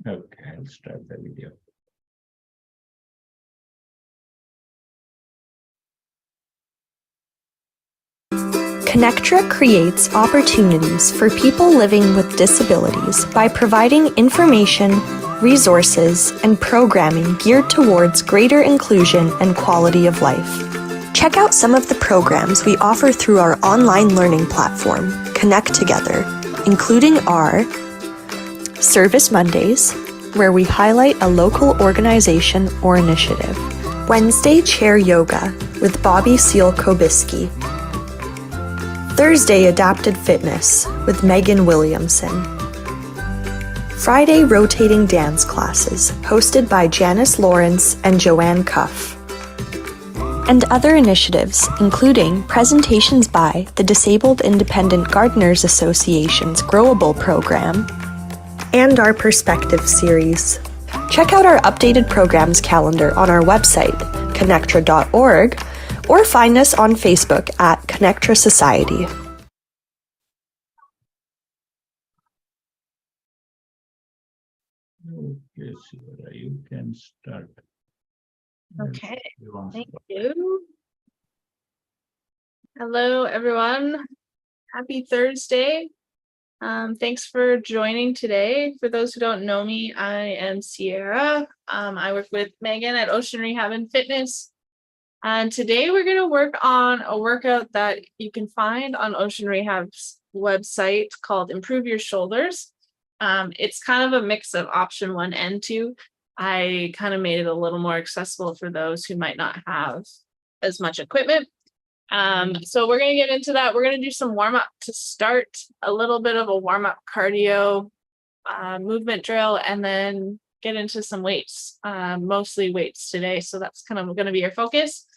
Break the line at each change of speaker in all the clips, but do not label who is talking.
Okay, I'll start the video.
ConnecTogether creates opportunities for people living with disabilities by providing information, resources, and programming geared towards greater inclusion and quality of life. Check out some of the programs we offer through our online learning platform, ConnecTogether, including our Service Mondays, where we highlight a local organization or initiative. Wednesday Chair Yoga with Bobby Seal-Kobiski. Thursday Adapted Fitness with Megan Williamson. Friday Rotating Dance Classes hosted by Janice Lawrence and Joanne Cuff. And other initiatives, including presentations by the Disabled Independent Gardeners Association's Growable program and our Perspective series. Check out our updated programs calendar on our website, connectra.org, or find us on Facebook at ConnecTogether Society.
Okay, Sierra, you can start.
Okay, thank you. Hello, everyone. Happy Thursday. Thanks for joining today. For those who don't know me, I am Sierra. I work with Megan at Ocean Rehab and Fitness. And today we're going to work on a workout that you can find on Ocean Rehab's website called Improve Your Shoulders. It's kind of a mix of option 1 and 2. I kind of made it a little more accessible for those who might not have as much equipment. So we're going to get into that. We're going to do some warm-up to start, a little bit of a warm-up cardio movement drill, and then get into some weights, mostly weights today. So that's kind of going to be our focus.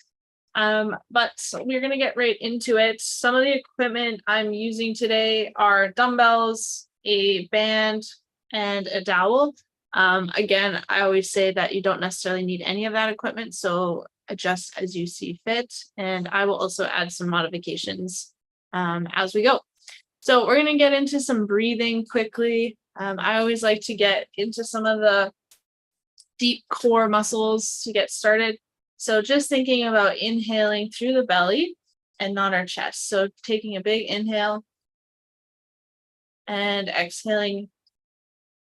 But we're going to get right into it. Some of the equipment I'm using today are dumbbells, a band, and a dowel. Again, I always say that you don't necessarily need any of that equipment, so adjust as you see fit. And I will also add some modifications as we go. So we're going to get into some breathing quickly. I always like to get into some of the deep core muscles to get started. So just thinking about inhaling through the belly and not our chest. So taking a big inhale and exhaling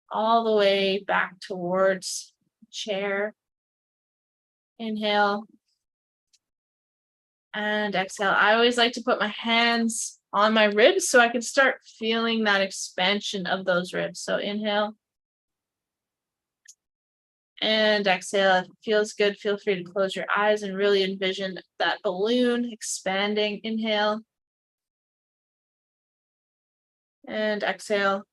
all the way back towards chair. Inhale and exhale. I always like to put my hands on my ribs so I can start feeling that expansion of those ribs. So inhale and exhale. If it feels good, feel free to close your eyes and really envision that balloon expanding. Inhale and exhale.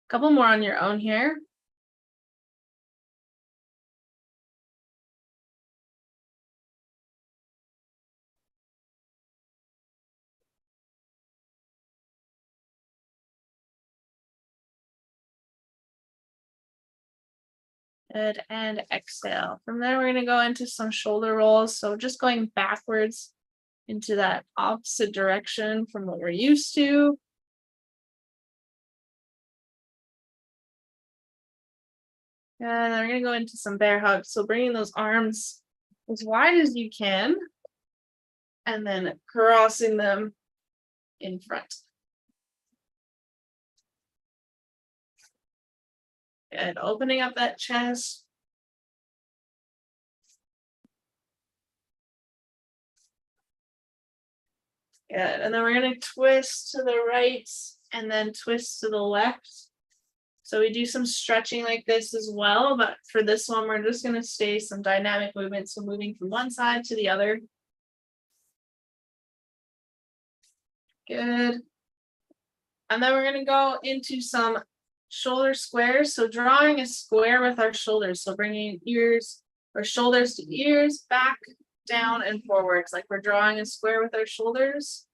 A couple more on your own here. Good, and exhale. From there, we're going to go into some shoulder rolls. So just going backwards into that opposite direction from what we're used to. And then we're going to go into some bear hugs. So bringing those arms as wide as you can, and then crossing them in front. Good, opening up that chest. Good, and then we're going to twist to the right and then twist to the left. So we do some stretching like this as well, but for this one, we're just going to stay some dynamic movement. So moving from one side to the other. Good. And then we're going to go into some shoulder squares. So drawing a square with our shoulders. So bringing ears or shoulders to ears, back, down, and forwards. Like we're drawing a square with our shoulders.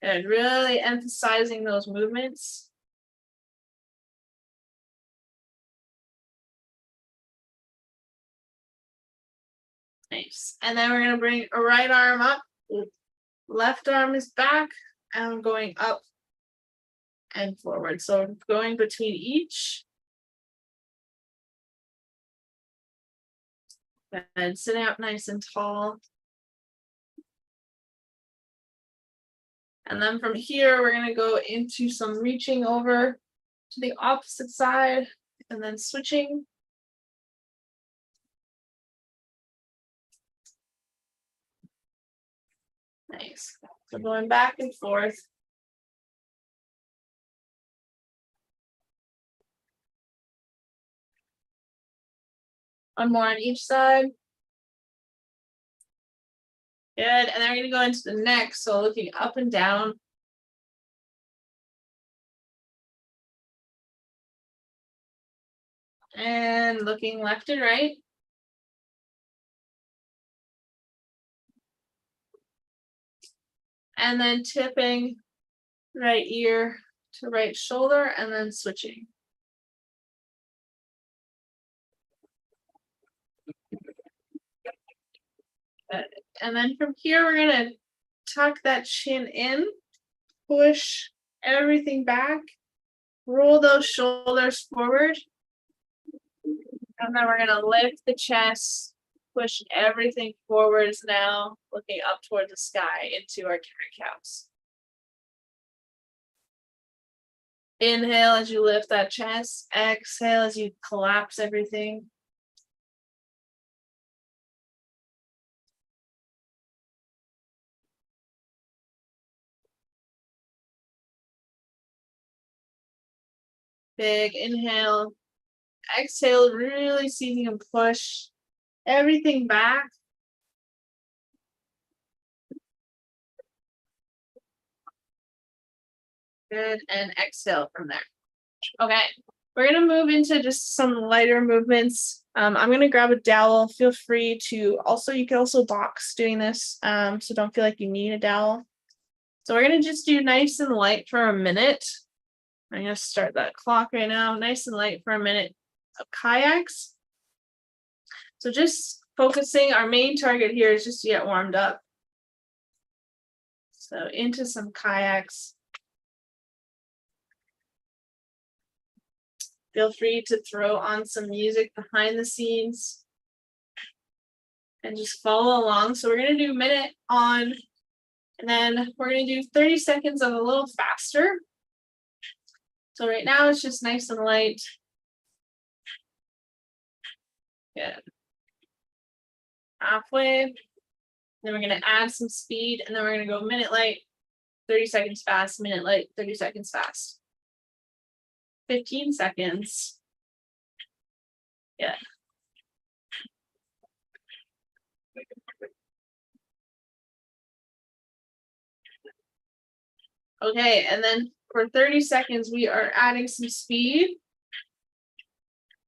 And really emphasizing those movements. Nice. And then we're going to bring a right arm up. Left arm is back. And I'm going up and forward. So going between each. And sitting up nice and tall. And then from here, we're going to go into some reaching over to the opposite side and then switching. Nice. So going back and forth. One more on each side. Good. And then we're going to go into the neck. So looking up and down. And looking left and right. And then tipping right ear to right shoulder and then switching. Good. And then from here, we're going to tuck that chin in, push everything back, roll those shoulders forward. And then we're going to lift the chest, push everything forwards now, looking up toward the sky into our cat-cows. Inhale as you lift that chest, exhale as you collapse everything. Big inhale, exhale, really see if you can push everything back. Good, and exhale from there. Okay, we're gonna move into just some lighter movements. I'm gonna grab a dowel. Feel free to you can also box doing this, so don't feel like you need a dowel. So we're gonna just do nice and light for a minute. I'm gonna start that clock right now. Nice and light for a minute of kayaks. So just focusing, our main target here is just to get warmed up. So into some kayaks. Feel free to throw on some music behind the scenes and just follow along. So we're going to do a minute on, and then we're going to do 30 seconds of a little faster. So right now it's just nice and light. Good. Halfway. Then we're going to add some speed, and then we're going to go minute light, 30 seconds fast, minute light, 30 seconds fast. 15 seconds. Yeah. Okay, and then for 30 seconds, we are adding some speed.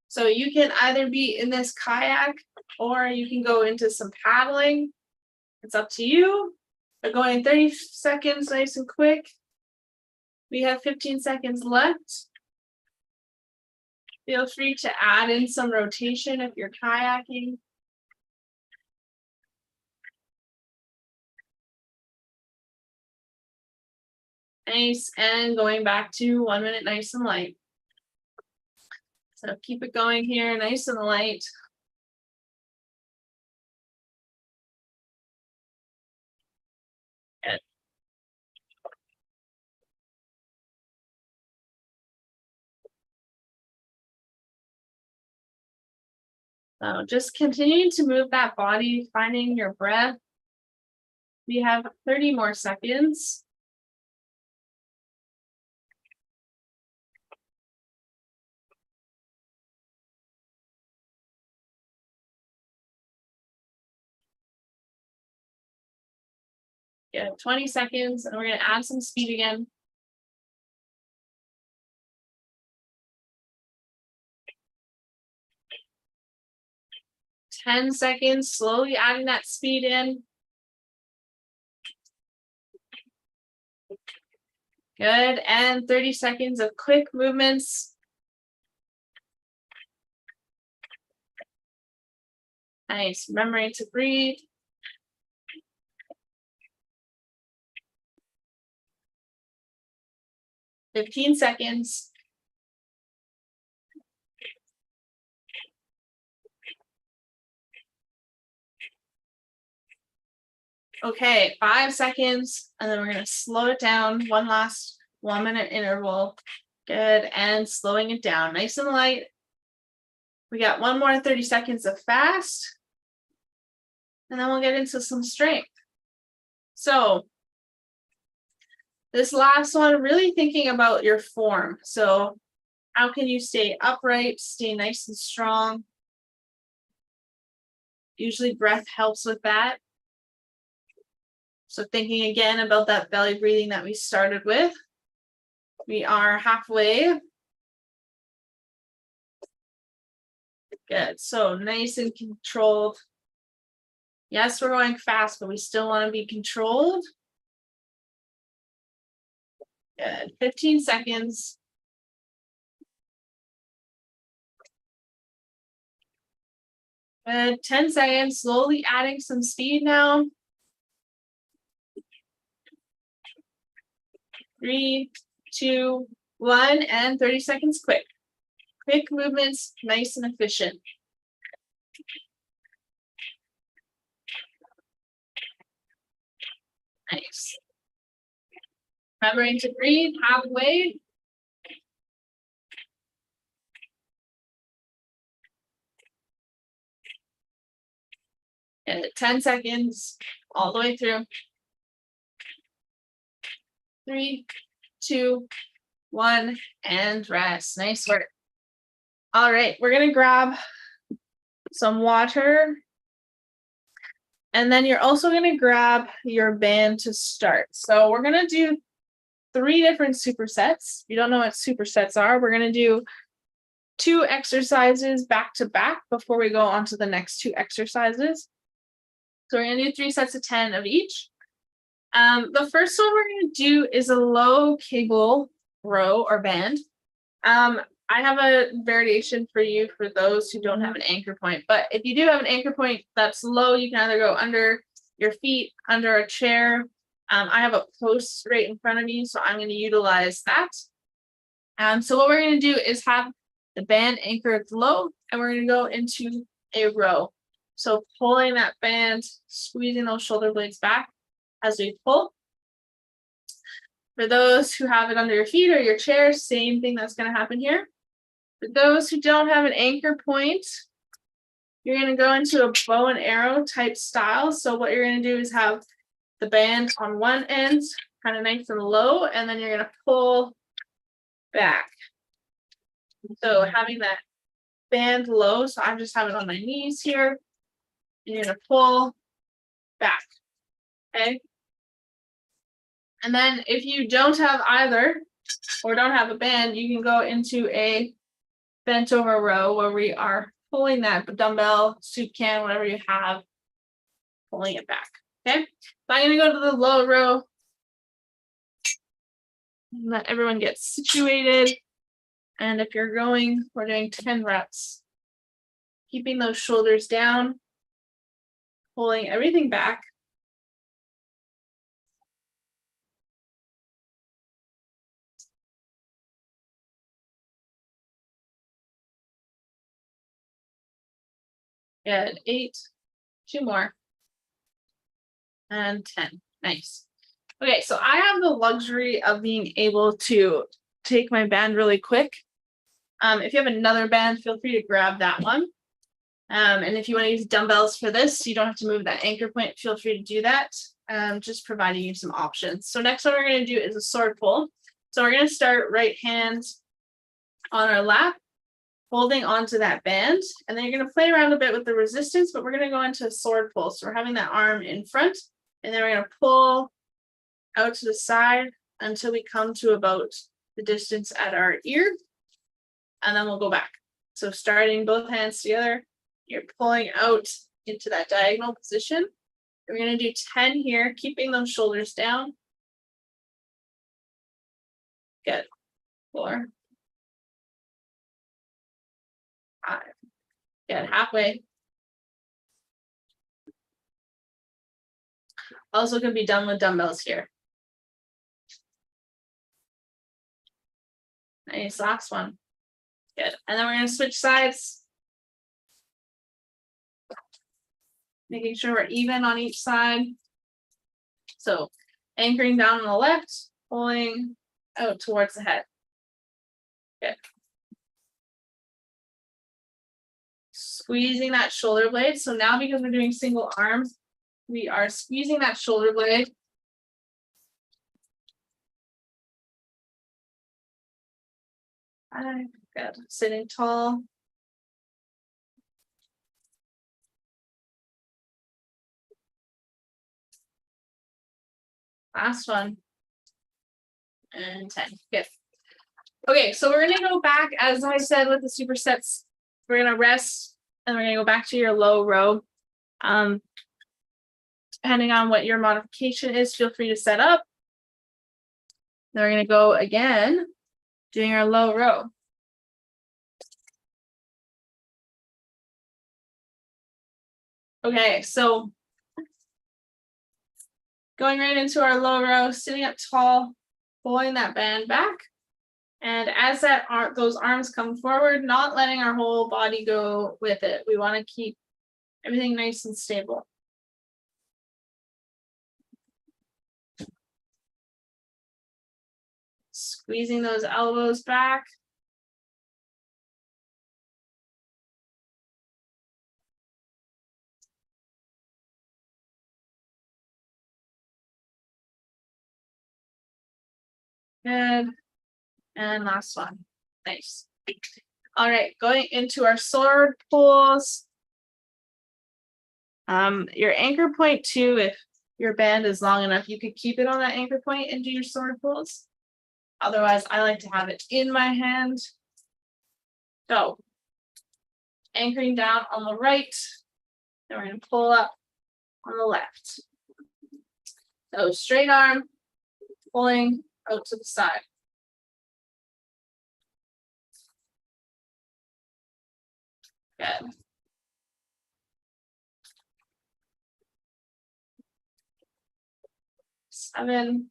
So you can either be in this kayak or you can go into some paddling. It's up to you. But going 30 seconds, nice and quick. We have 15 seconds left. Feel free to add in some rotation if you're kayaking. Nice, and going back to 1 minute, nice and light. So keep it going here, nice and light. Good. So just continuing to move that body, finding your breath. We have 30 more seconds. Yeah, 20 seconds, and we're going to add some speed again. 10 seconds, slowly adding that speed in. Good, and 30 seconds of quick movements. Nice, remembering to breathe. 15 seconds. Okay, 5 seconds, and then we're going to slow it down. One last 1 minute interval. Good, and slowing it down, nice and light. We got one more 30 seconds of fast, and then we'll get into some strength. So this last one, really thinking about your form. So how can you stay upright, stay nice and strong? Usually breath helps with that. So thinking again about that belly breathing that we started with. We are halfway. Good, so nice and controlled. Yes, we're going fast, but we still want to be controlled. Good, 15 seconds. Good, 10 seconds, slowly adding some speed now. 3, 2, 1, and 30 seconds quick. Quick movements, nice and efficient. Nice. Remembering to breathe halfway. And 10 seconds all the way through. 3, 2, 1, and rest. Nice work. All right, we're gonna grab some water. And then you're also gonna grab your band to start. So we're gonna do 3 different supersets. If you don't know what supersets are, we're gonna do 2 exercises back to back before we go on to the next 2 exercises. So we're gonna do 3 sets of 10 of each. The first one we're gonna do is a low cable row or band. I have a variation for you for those who don't have an anchor point, but if you do have an anchor point that's low, you can either go under your feet, under a chair. I have a post right in front of me, so I'm going to utilize that. So what we're going to do is have the band anchored low, and we're going to go into a row. So pulling that band, squeezing those shoulder blades back as we pull. For those who have it under your feet or your chair, same thing that's going to happen here. For those who don't have an anchor point, you're going to go into a bow and arrow type style. So what you're going to do is have the band on one end, kind of nice and low, and then you're going to pull back. So having that band low, so I'm just having it on my knees here, and you're going to pull back, okay? And then if you don't have either, or don't have a band, you can go into a bent over row where we are pulling that dumbbell, soup can, whatever you have, pulling it back, okay? So I'm gonna go to the low row. Let everyone get situated. And if you're going, we're doing 10 reps. Keeping those shoulders down, pulling everything back. Good, 8, 2 more, and 10, nice. Okay, so I have the luxury of being able to take my band really quick. If you have another band, feel free to grab that one. And if you want to use dumbbells for this, you don't have to move that anchor point, feel free to do that. Just providing you some options. So next one we're going to do is a sword pull. So we're going to start right hand on our lap, holding onto that band, and then you're going to play around a bit with the resistance, but we're going to go into a sword pull. So we're having that arm in front, and then we're going to pull out to the side until we come to about the distance at our ear, and then we'll go back. So starting both hands together, you're pulling out into that diagonal position. We're going to do 10 here, keeping those shoulders down. Good. 4, 5. Good. Halfway. Also can be done with dumbbells here. Nice, last one. Good. And then we're going to switch sides. Making sure we're even on each side. So anchoring down on the left, pulling out towards the head. Good. Squeezing that shoulder blade. So now because we're doing single arms, we are squeezing that shoulder blade. Good. Sitting tall. Last one. And 10. Good. Okay, so we're going to go back, as I said, with the supersets. We're going to rest and we're going to go back to your low row. Depending on what your modification is, feel free to set up. Then we're going to go again, doing our low row. Okay, so going right into our low row, sitting up tall, pulling that band back. And as those arms come forward, not letting our whole body go with it. We want to keep everything nice and stable. Squeezing those elbows back. Good. And last one. Nice. All right, going into our sword pulls. Your anchor point too, if your band is long enough, you could keep it on that anchor point and do your sword pulls. Otherwise, I like to have it in my hand. So, anchoring down on the right, then we're going to pull up on the left. So, straight arm, pulling out to the side. Good. Seven,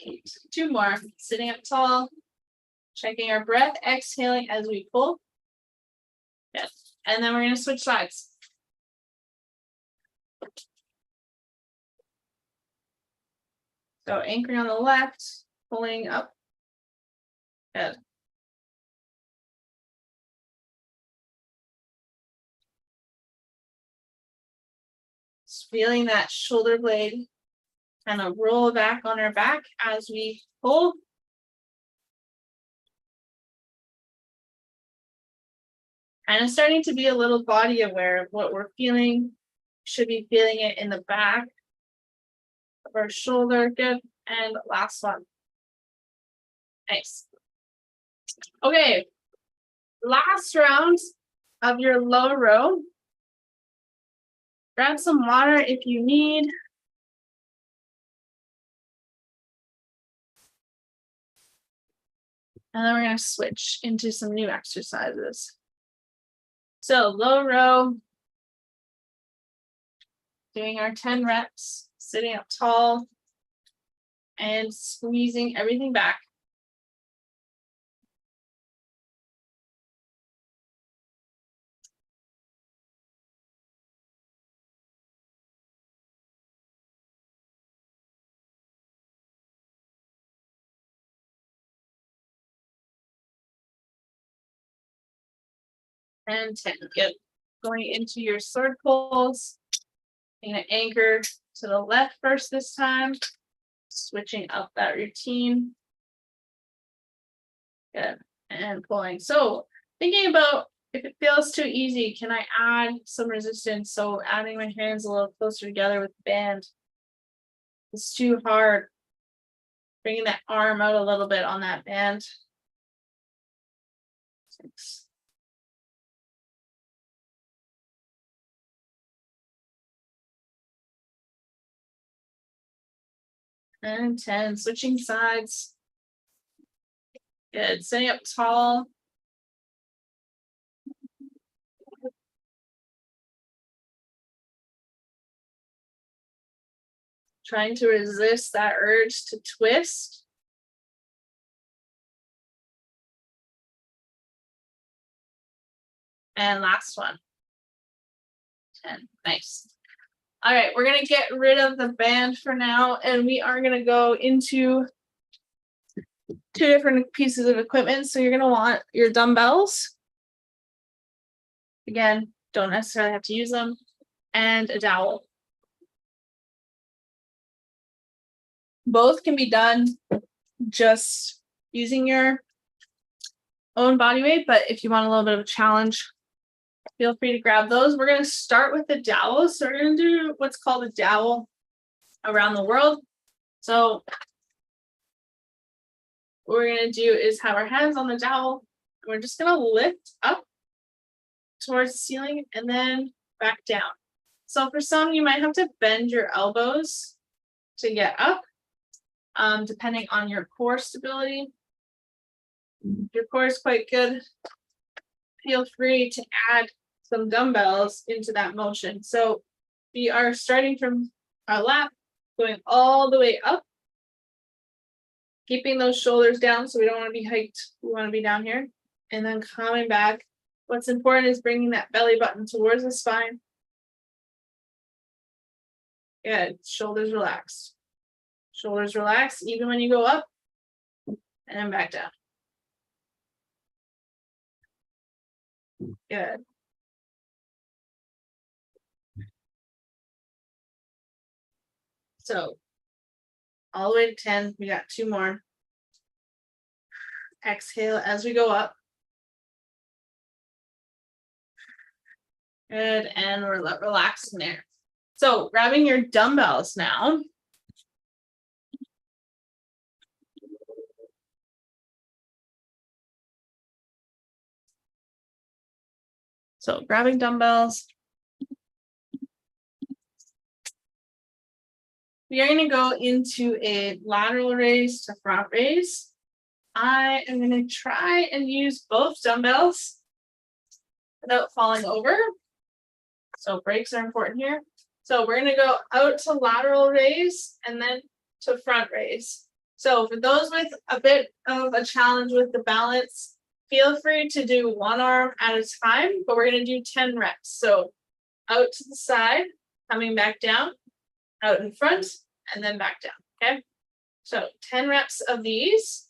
8, 2 more. Sitting up tall, checking our breath, exhaling as we pull. Good. And then we're going to switch sides. So anchoring on the left, pulling up. Good. Just feeling that shoulder blade kind of roll back on our back as we pull. Kind of starting to be a little body aware of what we're feeling. Should be feeling it in the back of our shoulder. Good. And last one. Nice. Okay. Last round of your low row. Grab some water if you need. And then we're going to switch into some new exercises. So low row, doing our 10 reps, sitting up tall and squeezing everything back. And 10. Good. Going into your sword pulls. I'm going to anchor to the left first this time. Switching up that routine. Good. And pulling. So thinking about if it feels too easy, can I add some resistance? So adding my hands a little closer together with the band. It's too hard. Bringing that arm out a little bit on that band. 6. And 10, switching sides. Good, sitting up tall. Trying to resist that urge to twist. And last one. 10. Nice. All right, we're going to get rid of the band for now, and we are going to go into 2 different pieces of equipment. So you're going to want your dumbbells. Again, don't necessarily have to use them, and a dowel. Both can be done just using your own body weight, but if you want a little bit of a challenge, feel free to grab those. We're going to start with the dowel. So we're going to do what's called a dowel around the world. So what we're going to do is have our hands on the dowel. We're just going to lift up towards the ceiling and then back down. So for some, you might have to bend your elbows to get up, depending on your core stability. If your core is quite good, feel free to add some dumbbells into that motion. So we are starting from our lap, going all the way up, keeping those shoulders down. So we don't want to be hiked. We want to be down here, and then coming back. What's important is bringing that belly button towards the spine. Good. Shoulders relaxed. Shoulders relax even when you go up, and then back down. Good. So all the way to 10. We got 2 more. Exhale as we go up. Good, and we're relaxing there. So grabbing your dumbbells now. So grabbing dumbbells. We are going to go into a lateral raise to front raise. I am going to try and use both dumbbells without falling over. So breaks are important here. So we're going to go out to lateral raise and then to front raise. So for those with a bit of a challenge with the balance, feel free to do 1 arm at a time, but we're going to do 10 reps. So out to the side, coming back down, out in front, and then back down. Okay. So 10 reps of these.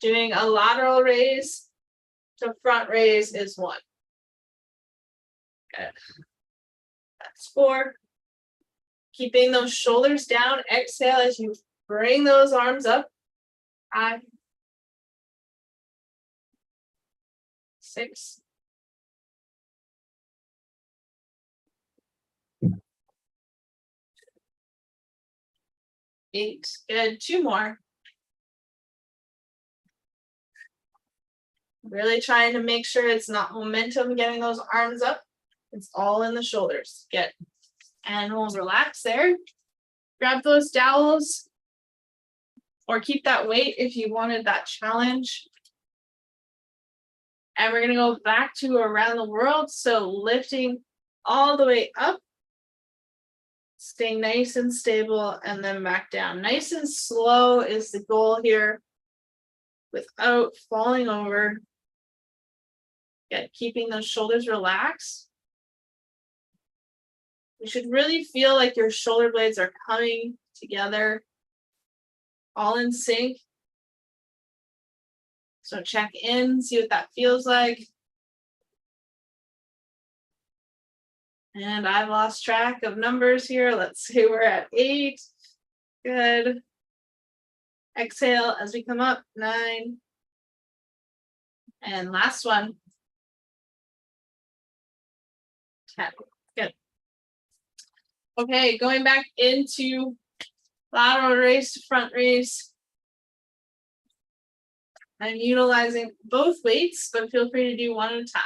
Doing a lateral raise to front raise is 1. Good. That's 4. Keeping those shoulders down. Exhale as you bring those arms up. 5. 6. 8. Good. 2 more. Really trying to make sure it's not momentum getting those arms up. It's all in the shoulders. Good. And we'll relax there. Grab those dowels or keep that weight if you wanted that challenge. And we're going to go back to around the world. So lifting all the way up, staying nice and stable, and then back down. Nice and slow is the goal here without falling over. Keeping those shoulders relaxed. You should really feel like your shoulder blades are coming together, all in sync. So check in, see what that feels like. And I've lost track of numbers here. Let's say we're at 8. Good. Exhale as we come up. 9. And last one. 10. Good. Okay, going back into lateral raise to front raise. I'm utilizing both weights, but feel free to do 1 at a time.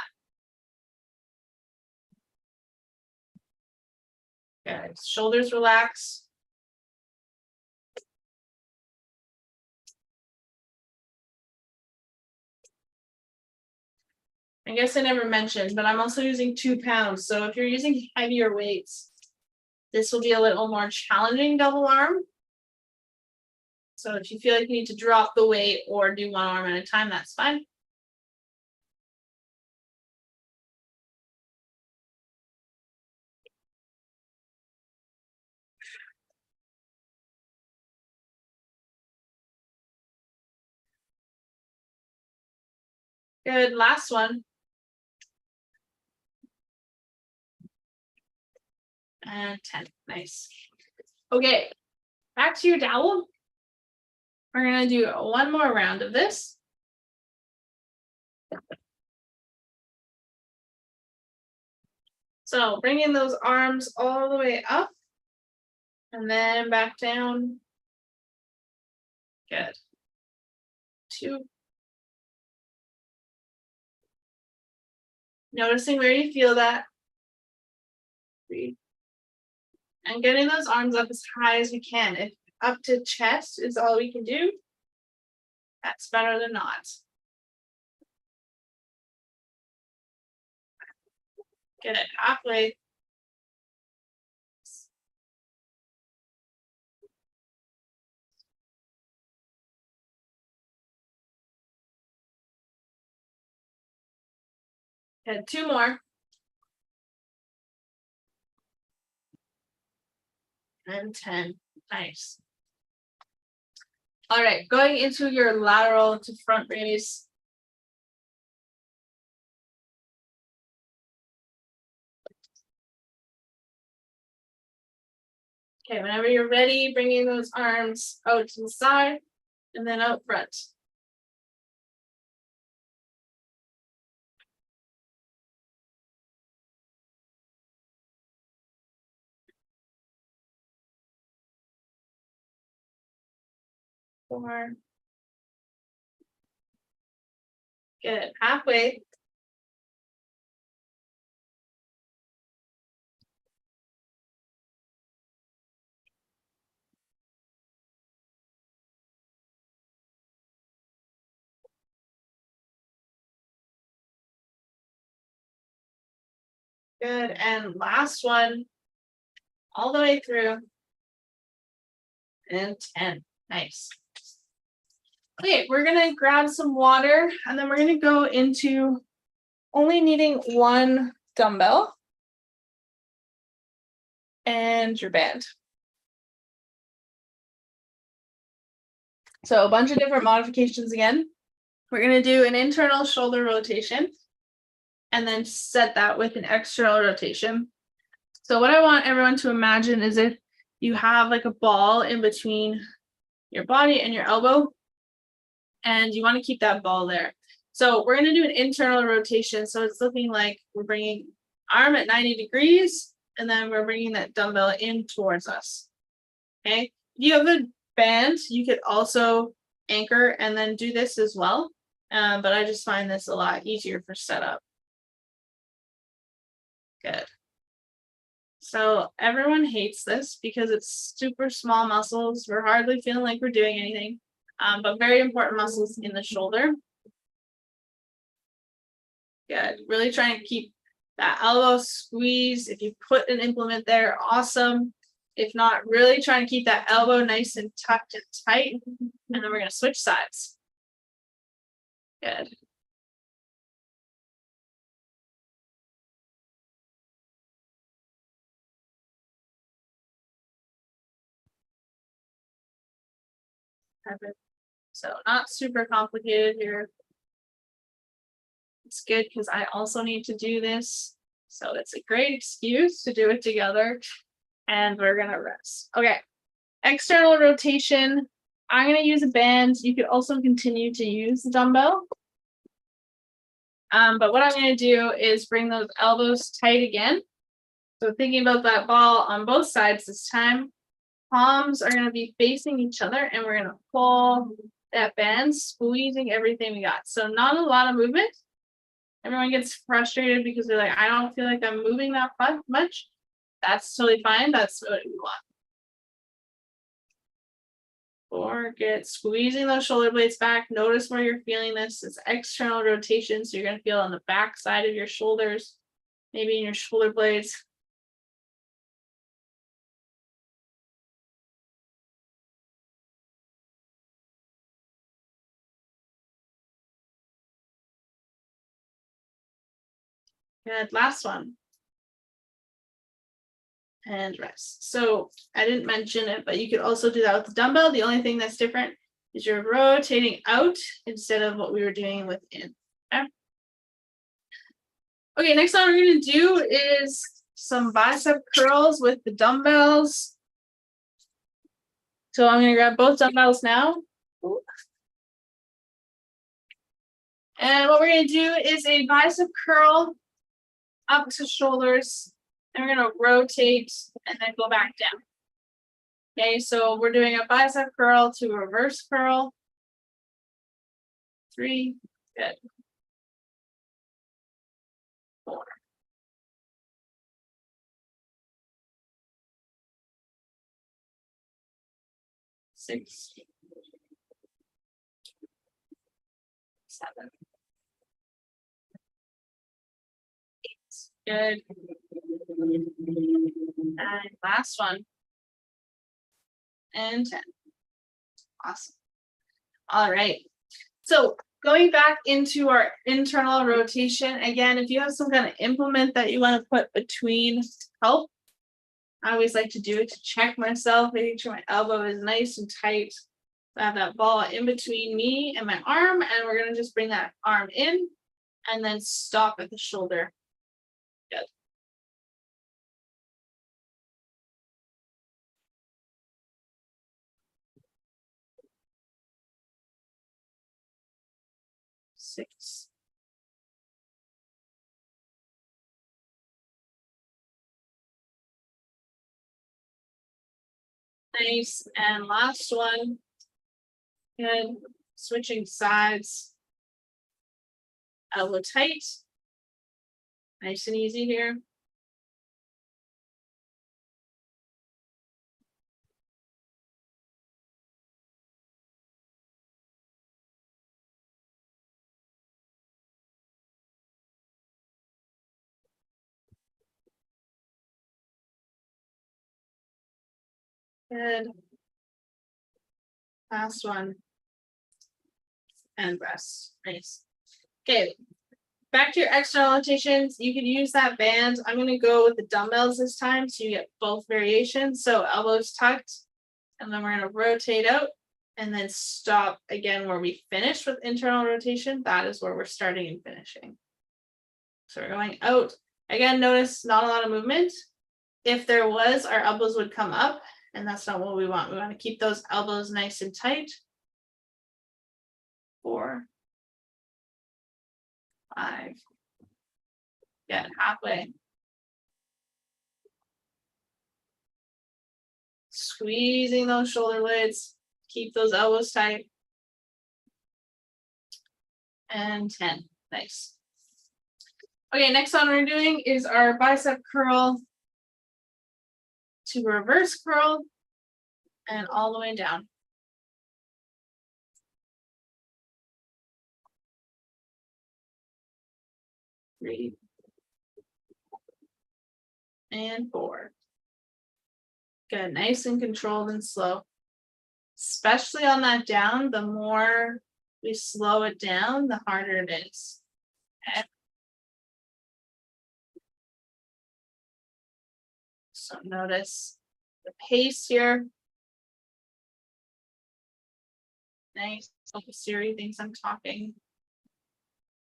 Okay, shoulders relax. I guess I never mentioned, but I'm also using 2 pounds. So if you're using heavier weights, this will be a little more challenging double arm. So if you feel like you need to drop the weight or do 1 arm at a time, that's fine. Good, last one. And 10, nice. Okay, back to your dowel. We're gonna do one more round of this. So bringing those arms all the way up and then back down. Good. 2. Noticing where you feel that. 3. And getting those arms up as high as we can. If up to chest is all we can do, that's better than not. Get it halfway. Good, 2 more. And 10, nice. All right, going into your lateral to front raise. Okay, whenever you're ready, bringing those arms out to the side and then out front. Four. Good, halfway. Good, and last one, all the way through. And 10, nice. Okay, we're gonna grab some water and then we're gonna go into only needing one dumbbell and your band. So a bunch of different modifications again. We're gonna do an internal shoulder rotation and then set that with an external rotation. So what I want everyone to imagine is if you have like a ball in between your body and your elbow, and you want to keep that ball there. So we're going to do an internal rotation. So it's looking like we're bringing arm at 90 degrees, and then we're bringing that dumbbell in towards us. Okay. If you have a band, you could also anchor and then do this as well. But I just find this a lot easier for setup. Good. So everyone hates this because it's super small muscles. We're hardly feeling like we're doing anything. But very important muscles in the shoulder. Good. Really trying to keep that elbow squeezed. If you put an implement there, awesome. If not, really trying to keep that elbow nice and tucked and tight. And then we're going to switch sides. Good. Perfect. So not super complicated here. It's good because I also need to do this. So it's a great excuse to do it together. And we're going to rest. Okay. External rotation. I'm going to use a band. You could also continue to use the dumbbell. But what I'm going to do is bring those elbows tight again. So thinking about that ball on both sides this time. Palms are going to be facing each other and we're going to pull that band, squeezing everything we got. So not a lot of movement. Everyone gets frustrated because they're like, I don't feel like I'm moving that much. That's totally fine. That's what we want. 4, good. Squeezing those shoulder blades back. Notice where you're feeling this. It's external rotation. So you're going to feel on the back side of your shoulders, maybe in your shoulder blades. Good, last one. And rest. So I didn't mention it, but you could also do that with the dumbbell. The only thing that's different is you're rotating out instead of what we were doing within. Okay? Okay, next one we're gonna do is some bicep curls with the dumbbells. So I'm gonna grab both dumbbells now. And what we're gonna do is a bicep curl up to shoulders, and we're gonna rotate and then go back down. Okay, so we're doing a bicep curl to a reverse curl. 3, good. 4. 6. 7. 8. Good. And last one. And 10. Awesome. All right. So going back into our internal rotation, again, if you have some kind of implement that you want to put between help, I always like to do it to check myself, making sure my elbow is nice and tight. I have that ball in between me and my arm, and we're going to just bring that arm in and then stop at the shoulder. Good. Six. Nice. And last one. Good. Switching sides. Elbow tight. Nice and easy here. Good. Last one. And rest. Nice. Okay. Back to your external rotations. You can use that band. I'm going to go with the dumbbells this time so you get both variations. So elbows tucked, and then we're going to rotate out and then stop again where we finished with internal rotation. That is where we're starting and finishing. So we're going out. Again, notice not a lot of movement. If there was, our elbows would come up, and that's not what we want. We want to keep those elbows nice and tight. 4, 5. Get halfway. Squeezing those shoulder blades. Keep those elbows tight. And 10. Nice. Okay, next one we're doing is our bicep curl to reverse curl and all the way down. 3. And 4. Good, nice and controlled and slow. Especially on that down, the more we slow it down, the harder it is. Okay. So notice the pace here. Nice. Hope Siri thinks I'm talking.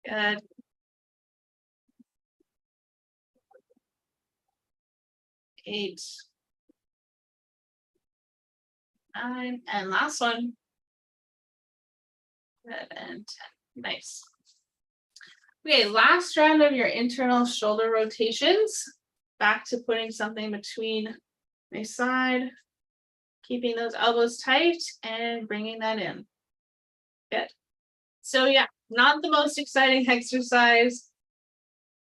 Good. 8. 9. And last one. Good. And 10. Nice. Okay, last round of your internal shoulder rotations. Back to putting something between my side, keeping those elbows tight and bringing that in. Good. So yeah, not the most exciting exercise,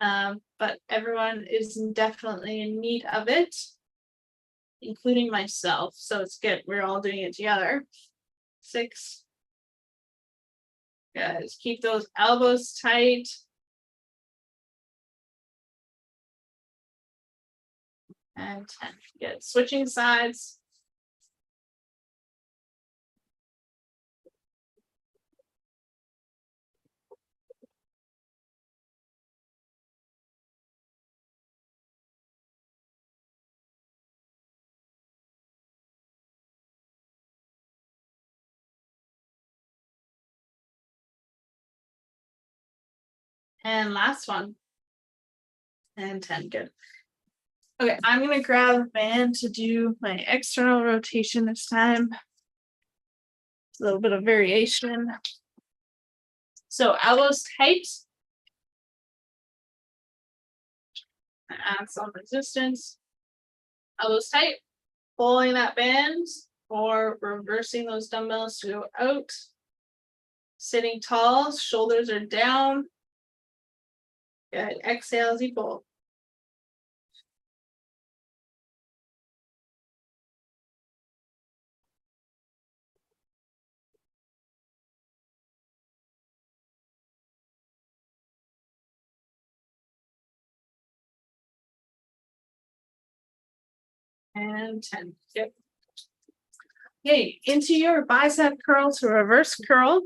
but everyone is definitely in need of it, including myself. So it's good. We're all doing it together. 6. Guys, keep those elbows tight. And 10. Good. Switching sides. And last one. and 10. Good. Okay, I'm going to grab a band to do my external rotation this time. A little bit of variation. So elbows tight. Add some resistance. Elbows tight. Pulling that band or reversing those dumbbells to go out. Sitting tall, shoulders are down. Good. Exhale as you pull. And 10. Yep. Okay, into your bicep curl to reverse curl.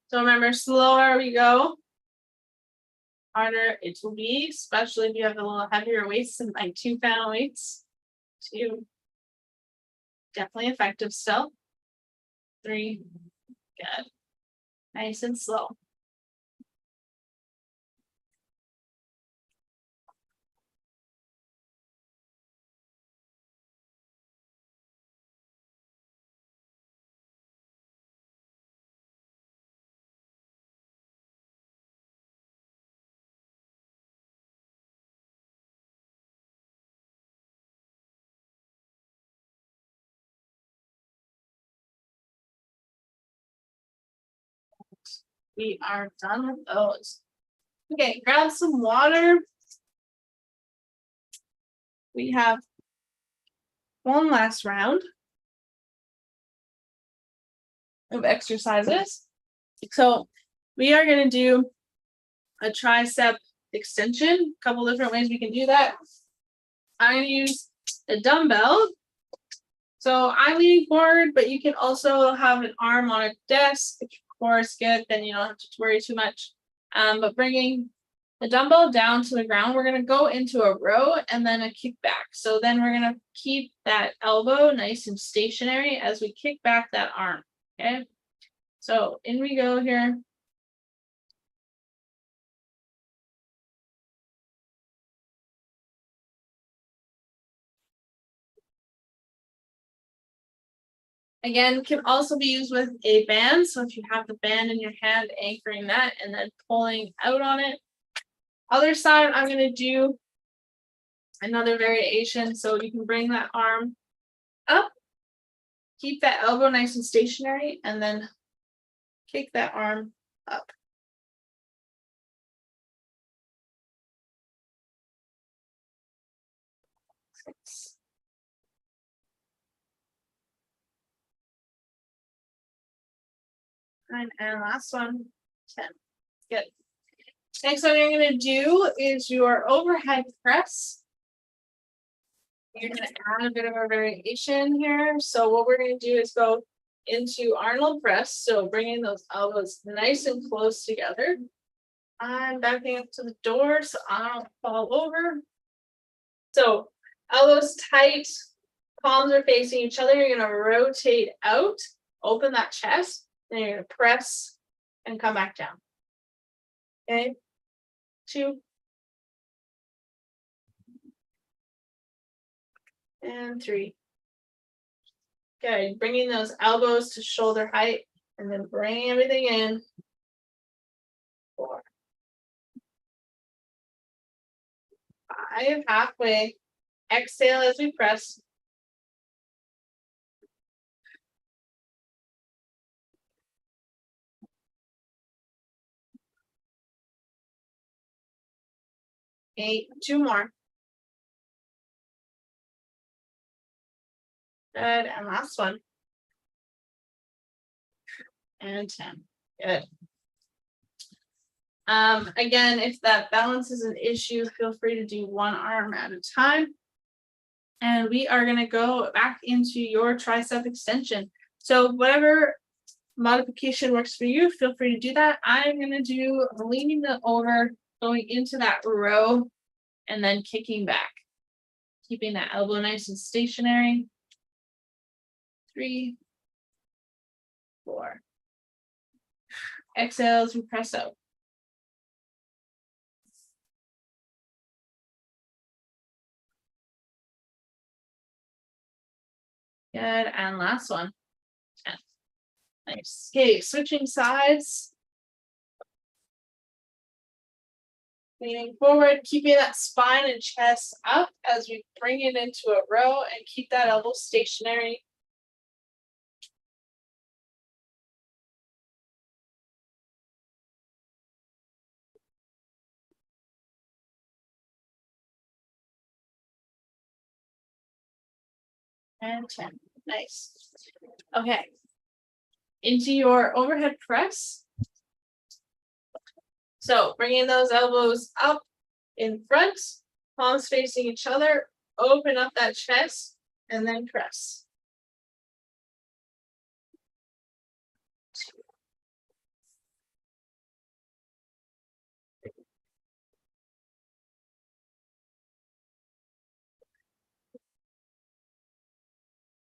So remember, slower we go, harder it will be, especially if you have a little heavier weights than like 2-pound weights. 2. Definitely effective still. 3. Good. Nice and slow. We are done with those. Okay, grab some water. We have one last round of exercises. So we are going to do a tricep extension. A couple different ways we can do that. I'm going to use a dumbbell. So I'm leaning forward, but you can also have an arm on a desk. If your core is good, then you don't have to worry too much. But bringing the dumbbell down to the ground, we're going to go into a row and then a kick back. So then we're going to keep that elbow nice and stationary as we kick back that arm. Okay. So in we go here. Again, can also be used with a band. So if you have the band in your hand, anchoring that and then pulling out on it. Other side, I'm going to do another variation. So you can bring that arm up, keep that elbow nice and stationary, and then kick that arm up. Six. And last one, 10. Good. Next one you're going to do is your overhead press. You're going to add a bit of a variation here. So what we're going to do is go into Arnold press. So bringing those elbows nice and close together. I'm backing up to the door so I don't fall over. So elbows tight, palms are facing each other. You're going to rotate out, open that chest. Then you're going to press and come back down. Okay. 2. And 3. Okay, bringing those elbows to shoulder height and then bringing everything in. 4. 5, halfway. Exhale as we press. 8, 2 more. Good, and last one. And 10. Good. Again, if that balance is an issue, feel free to do one arm at a time. And we are going to go back into your tricep extension. So whatever modification works for you, feel free to do that. I'm going to do leaning over, going into that row, and then kicking back. Keeping that elbow nice and stationary. 3, 4. Exhale as we press out. Good, and last one. 10. Nice. Okay, switching sides. Leaning forward, keeping that spine and chest up as we bring it into a row and keep that elbow stationary. And 10. Nice. Okay. Into your overhead press. So bringing those elbows up in front, palms facing each other, open up that chest, and then press.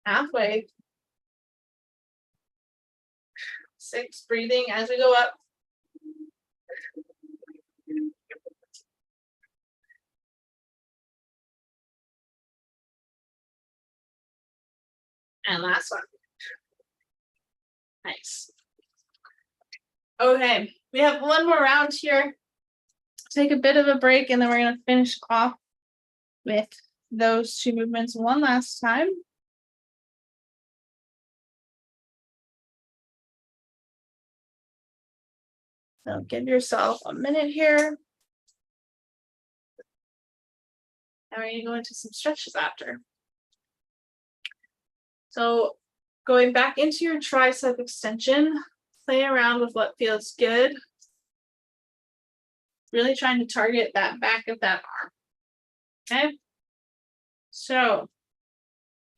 Halfway. 6, breathing as we go up. And last one. Nice. Okay, we have one more round here. Take a bit of a break and then we're going to finish off with those 2 movements one last time. So give yourself a minute here. And we're going to go into some stretches after. So going back into your tricep extension, play around with what feels good. Really trying to target that back of that arm. Okay. So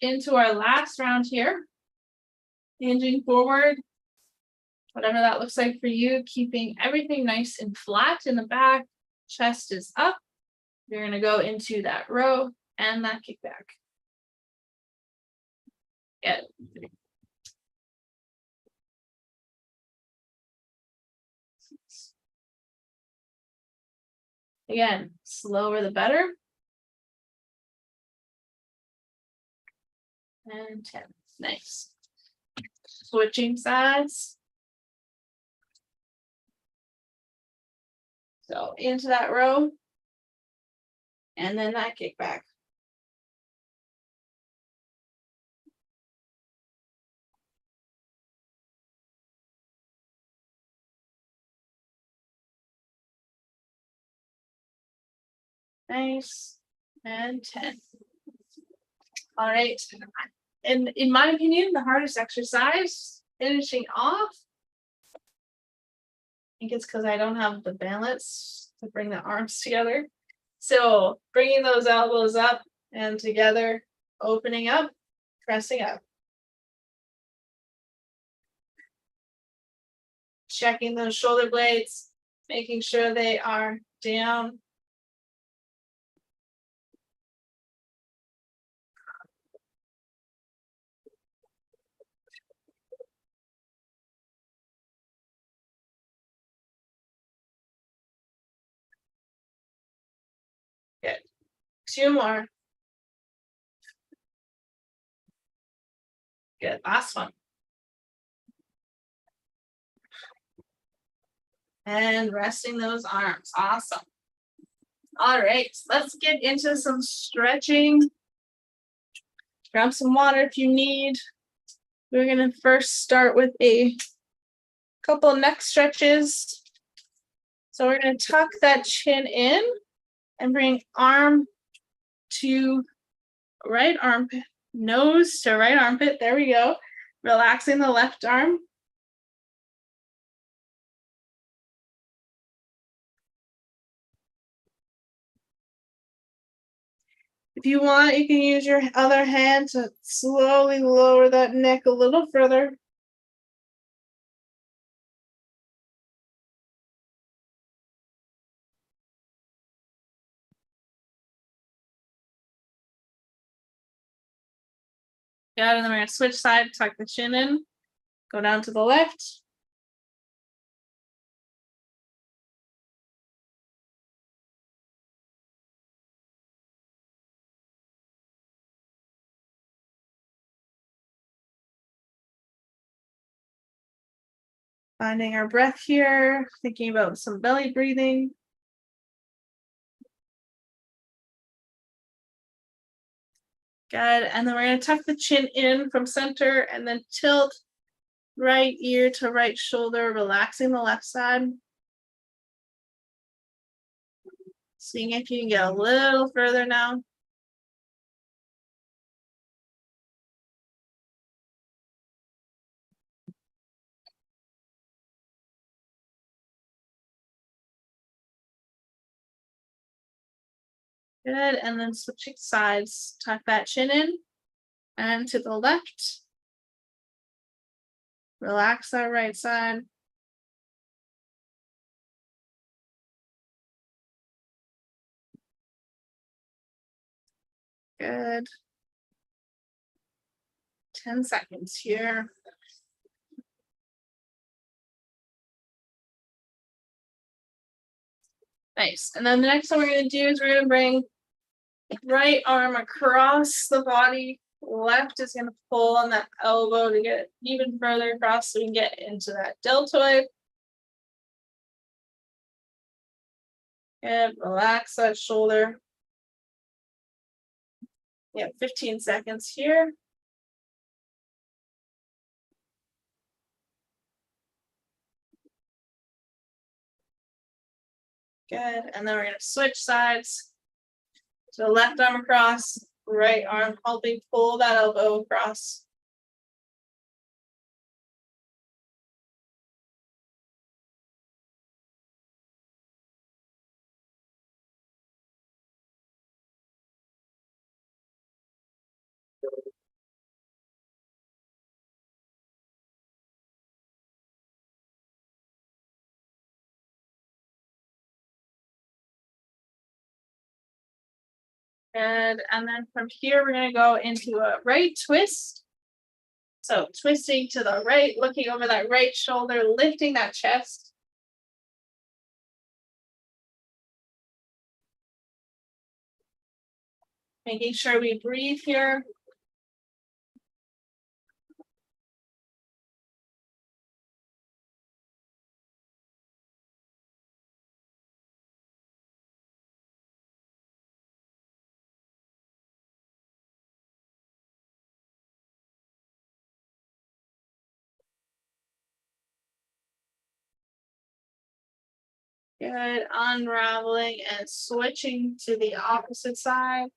into our last round here, hinging forward, whatever that looks like for you, keeping everything nice and flat in the back, chest is up. You're going to go into that row and that kickback. Good. Again, slower the better. And 10. Nice. Switching sides. So into that row. And then that kickback. Nice. And 10. All right. And in my opinion, the hardest exercise, finishing off, I think it's because I don't have the balance to bring the arms together. So bringing those elbows up and together, opening up, pressing up. Checking those shoulder blades, making sure they are down. Good. 2 more. Good. Last one. And resting those arms. Awesome. All right, let's get into some stretching. Grab some water if you need. We're going to first start with a couple neck stretches. So we're going to tuck that chin in and bring arm to right armpit, nose to right armpit. There we go. Relaxing the left arm. If you want, you can use your other hand to slowly lower that neck a little further. Good, and then we're going to switch side, tuck the chin in, go down to the left. Finding our breath here, thinking about some belly breathing. Good, and then we're gonna tuck the chin in from center and then tilt right ear to right shoulder, relaxing the left side. Seeing if you can get a little further now. Good, and then switching sides, tuck that chin in and to the left. Relax that right side. Good. 10 seconds here. Nice. And then the next one we're going to do is we're going to bring right arm across the body. Left is going to pull on that elbow to get even further across so we can get into that deltoid. And relax that shoulder. Yeah, 15 seconds here. Good. And then we're going to switch sides. So left arm across, right arm helping pull that elbow across. Good. And then from here, we're going to go into a right twist. So twisting to the right, looking over that right shoulder, lifting that chest. Making sure we breathe here. Good. Unraveling and switching to the opposite side.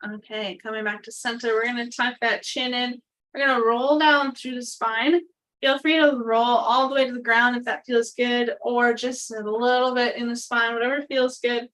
Okay, coming back to center, we're going to tuck that chin in. We're going to roll down through the spine. Feel free to roll all the way to the ground if that feels good, or just a little bit in the spine, whatever feels good.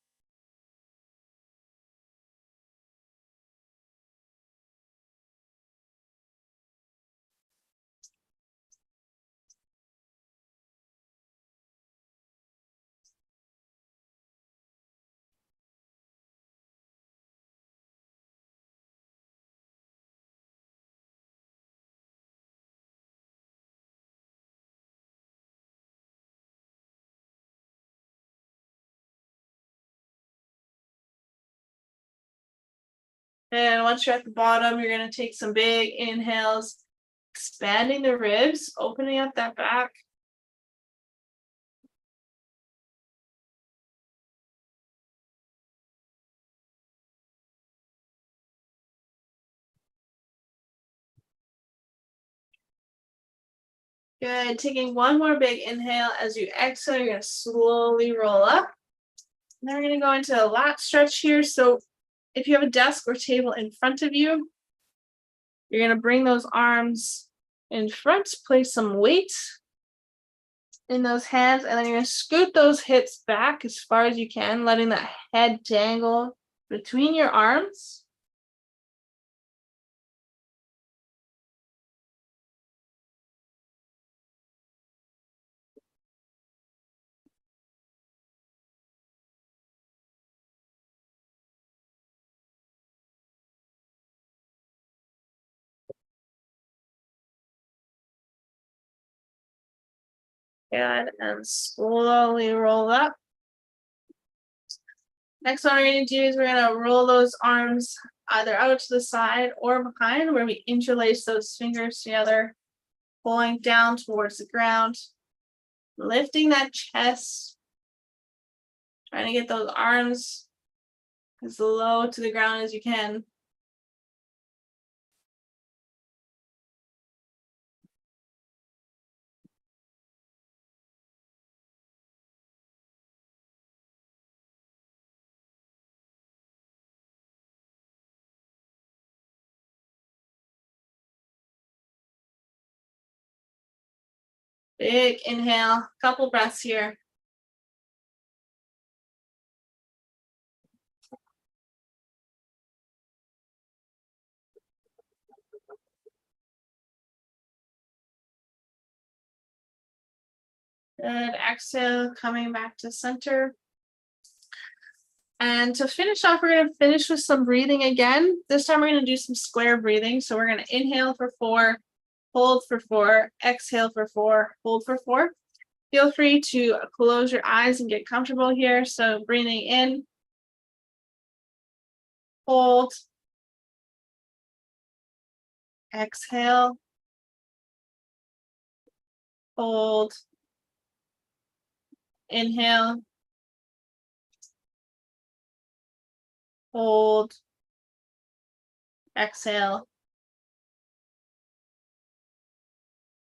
And once you're at the bottom, you're going to take some big inhales, expanding the ribs, opening up that back. Good. Taking one more big inhale. As you exhale, you're going to slowly roll up. And then we're going to go into a lat stretch here. So if you have a desk or table in front of you, you're going to bring those arms in front, place some weight in those hands, and then you're going to scoot those hips back as far as you can, letting that head dangle between your arms. Good, and slowly roll up. Next one we're going to do is we're going to roll those arms either out to the side or behind, where we interlace those fingers together, pulling down towards the ground, lifting that chest, trying to get those arms as low to the ground as you can. Big inhale, couple breaths here. Good, exhale, coming back to center. And to finish off, we're going to finish with some breathing again. This time we're going to do some square breathing. So we're going to inhale for 4, hold for 4, exhale for 4, hold for 4. Feel free to close your eyes and get comfortable here. So breathing in, hold, exhale, hold, inhale, hold, exhale,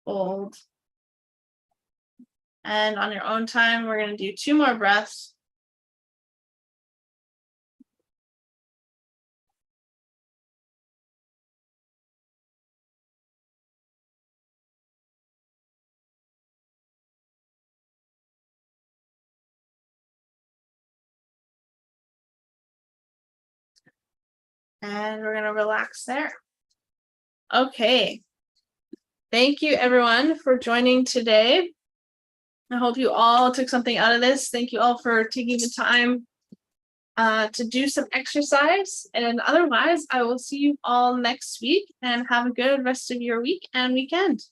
hold. And on your own time, we're going to do 2 more breaths. And we're going to relax there. Okay. Thank you, everyone, for joining today. I hope you all took something out of this. Thank you all for taking the time to do some exercise. And otherwise, I will see you all next week, and have a good rest of your week and weekend.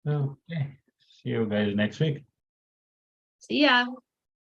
Okay. See you guys next week.
See ya.